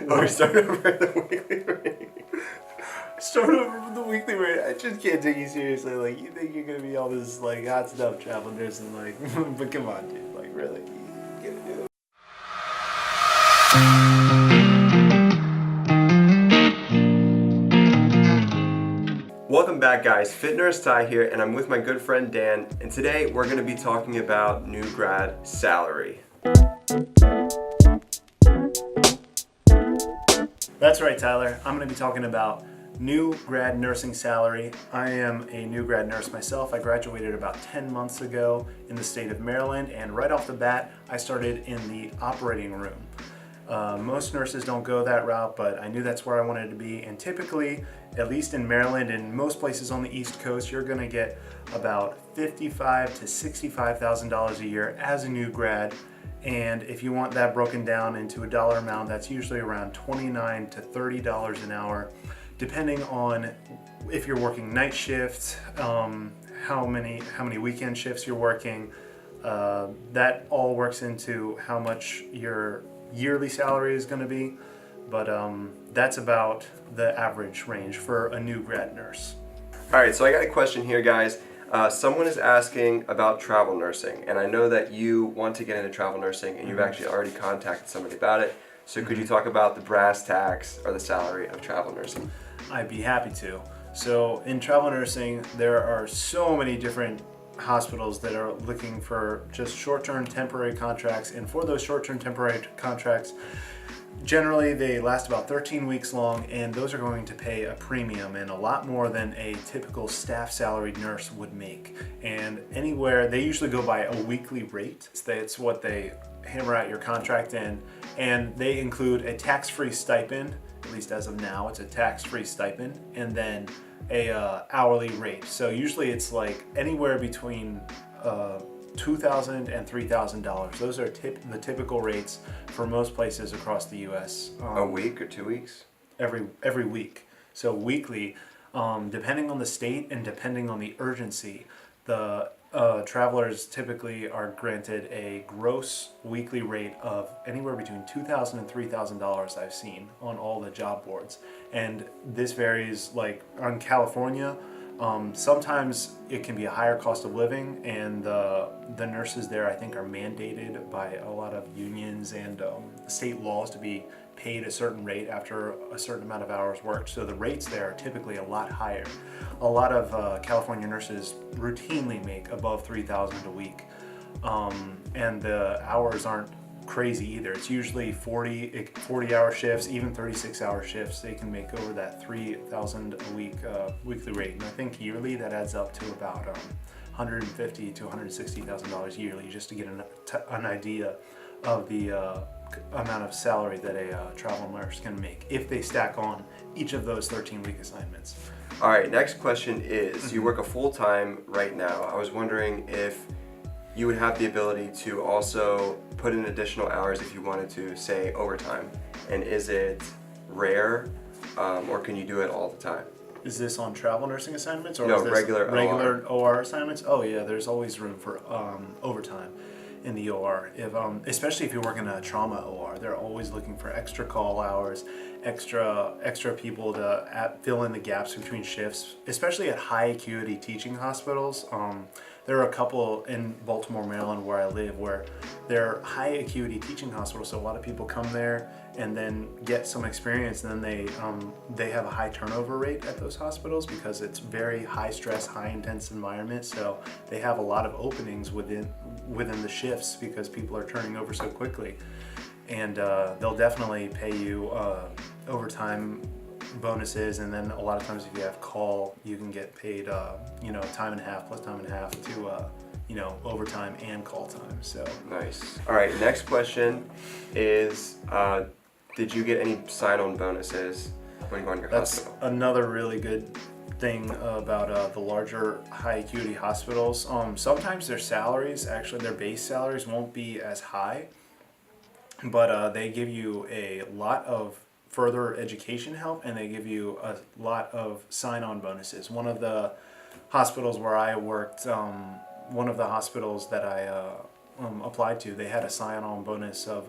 Or start over at the weekly rate. Start over from the weekly rate. I just can't take you seriously. Like, you think you're gonna be all this like hot stuff travel nursing, like, but come on, dude. Like, really, you gotta do it. Welcome back, guys. Fit Nurse Ty here, and I'm with my good friend Dan, and today we're going to be talking about new grad salary. That's right, Tyler. I'm gonna be talking about new grad nursing salary. I am a new grad nurse myself. I graduated about 10 months ago in the state of Maryland, and right off the bat, I started in the operating room. Most nurses don't go that route, but I knew that's where I wanted to be. And typically, at least in Maryland and most places on the East Coast, you're going to get about $55,000 to $65,000 a year as a new grad. And if you want that broken down into a dollar amount, that's usually around $29 to $30 an hour, depending on if you're working night shifts, how many weekend shifts you're working. That all works into how much your yearly salary is going to be, but that's about the average range for a new grad nurse. All right, so I got a question here, guys. Someone is asking about travel nursing, and I know that you want to get into travel nursing, and you've actually already contacted somebody about it. So could you talk about the brass tacks or the salary of travel nursing? I'd be happy to. So in travel nursing, there are so many different hospitals that are looking for just short-term temporary contracts, and for those short-term temporary contracts, generally they last about 13 weeks long, and those are going to pay a premium and a lot more than a typical staff salaried nurse would make. And anywhere, they usually go by a weekly rate. It's what they hammer out your contract in, and they include a tax-free stipend. At least as of now, it's a tax-free stipend, and then a hourly rate. So usually it's like anywhere between $2,000 and $3,000. Those are the typical rates for most places across the U.S. A week or 2 weeks? Every week. So weekly, depending on the state and depending on the urgency, the travelers typically are granted a gross weekly rate of anywhere between $2,000 and $3,000 I've seen on all the job boards. And this varies, like on California, sometimes it can be a higher cost of living, and the nurses there, I think, are mandated by a lot of unions and state laws to be paid a certain rate after a certain amount of hours worked. So the rates there are typically a lot higher. A lot of California nurses routinely make above $3,000 a week, and the hours aren't crazy either. It's usually 40-hour shifts, even 36-hour shifts. They can make over that $3,000 a week weekly rate, and I think yearly that adds up to about $150,000 to $160,000 yearly, just to get an idea of the amount of salary that a travel nurse can make if they stack on each of those 13-week assignments. All right, next question is, you work a full-time right now. I was wondering if you would have the ability to also put in additional hours if you wanted to, say, overtime. And is it rare, or can you do it all the time? Is this on travel nursing assignments, or No, is this regular OR assignments? Oh yeah, there's always room for overtime in the OR. If especially if you're working a trauma OR, they're always looking for extra call hours, extra people to fill in the gaps between shifts, especially at high acuity teaching hospitals. There are a couple in Baltimore, Maryland, where I live, where they're high acuity teaching hospitals. So a lot of people come there and then get some experience, and then they have a high turnover rate at those hospitals because it's very high stress, high intense environment. So they have a lot of openings within the shifts because people are turning over so quickly, and they'll definitely pay you overtime bonuses, and then a lot of times if you have call, you can get paid time and a half plus time and a half to overtime and call time. So nice. All right, next question is, did you get any sign-on bonuses when you go on your hospital? That's another really good thing about the larger high acuity hospitals. Sometimes their salaries, actually their base salaries, won't be as high, but they give you a lot of further education help, and they give you a lot of sign-on bonuses. One of the hospitals where I worked, one of the hospitals that I applied to, they had a sign-on bonus of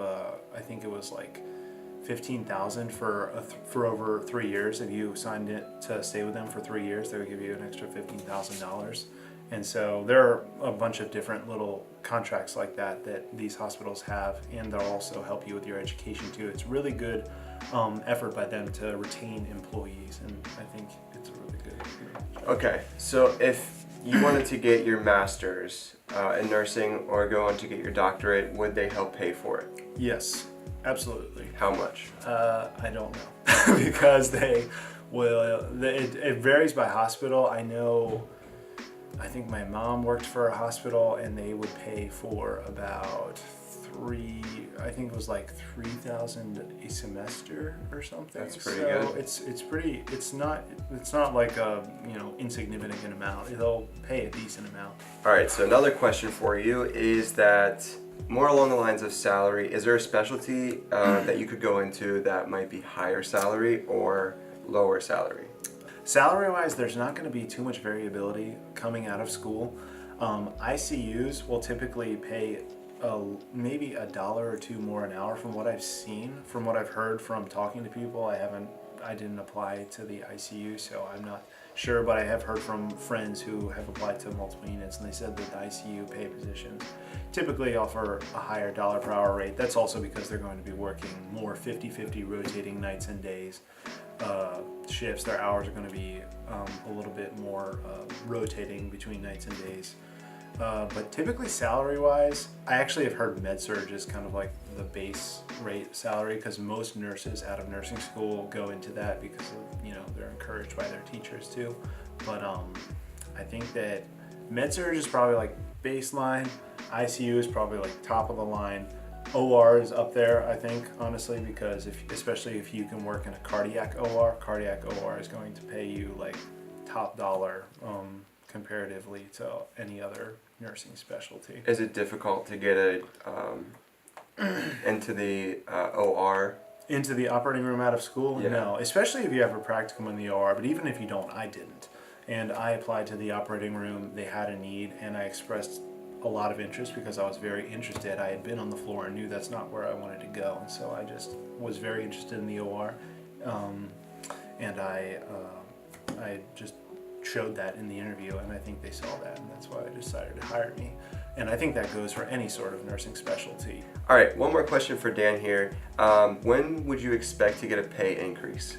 I think it was like $15,000 for over 3 years. If you signed it to stay with them for 3 years, they would give you an extra $15,000. And so there are a bunch of different little contracts like that that these hospitals have, and they'll also help you with your education too. It's really good effort by them to retain employees, and I think it's a really good. Okay, so if you wanted to get your master's in nursing or go on to get your doctorate, would they help pay for it? Yes, absolutely. How much? I don't know because they will. It varies by hospital. I think my mom worked for a hospital, and they would pay for about I think it was like $3,000 a semester or something. That's pretty good. It's not like a insignificant amount. They'll pay a decent amount. All right, so another question for you is that more along the lines of salary. Is there a specialty that you could go into that might be higher salary or lower salary? Salary-wise, there's not going to be too much variability coming out of school. ICUs will typically pay maybe $1 or $2 more an hour from what I've seen, from what I've heard from talking to people. I didn't apply to the ICU, so I'm not sure, but I have heard from friends who have applied to multiple units, and they said that the ICU pay positions typically offer a higher dollar per hour rate. That's also because they're going to be working more 50-50 rotating nights and days shifts. Their hours are going to be a little bit more rotating between nights and days. But typically salary-wise, I actually have heard MedSurg is kind of like the base rate salary, because most nurses out of nursing school go into that because of, they're encouraged by their teachers too. But I think that MedSurg is probably like baseline, ICU is probably like top of the line. OR is up there, I think, honestly, because especially if you can work in a cardiac OR is going to pay you like top dollar comparatively to any other nursing specialty. Is it difficult to get into the OR? Into the operating room out of school? Yeah. No, especially if you have a practicum in the OR, but even if you don't, I didn't. And I applied to the operating room, they had a need, and I expressed a lot of interest because I was very interested. I had been on the floor and knew that's not where I wanted to go, and so I just was very interested in the OR, and I just showed that in the interview, and I think they saw that, and that's why they decided to hire me. And I think that goes for any sort of nursing specialty. All right, one more question for Dan here. When would you expect to get a pay increase?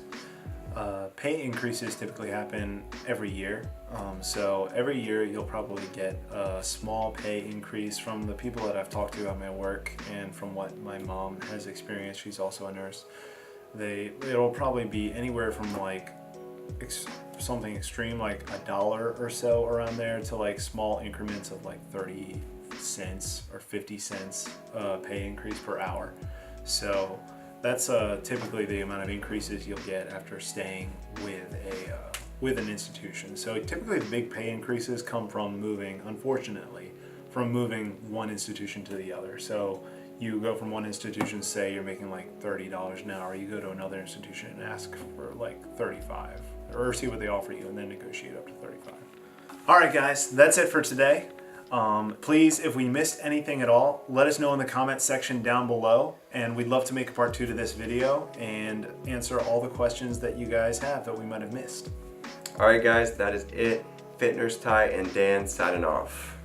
Pay increases typically happen every year. So every year you'll probably get a small pay increase from the people that I've talked to at my work, and from what my mom has experienced. She's also a nurse. It'll probably be anywhere from like something extreme like $1 or so around there to like small increments of like 30 cents or 50 cents pay increase per hour. So that's typically the amount of increases you'll get after staying with an institution. So typically the big pay increases come from moving one institution to the other. So you go from one institution, say you're making like $30 an hour, you go to another institution and ask for like 35, or see what they offer you and then negotiate up to 35. All right, guys, that's it for today. Please, if we missed anything at all, let us know in the comment section down below, and we'd love to make a part 2 to this video and answer all the questions that you guys have that we might have missed. All right, guys, that is it. Fit Nurse Ty and Dan signing off.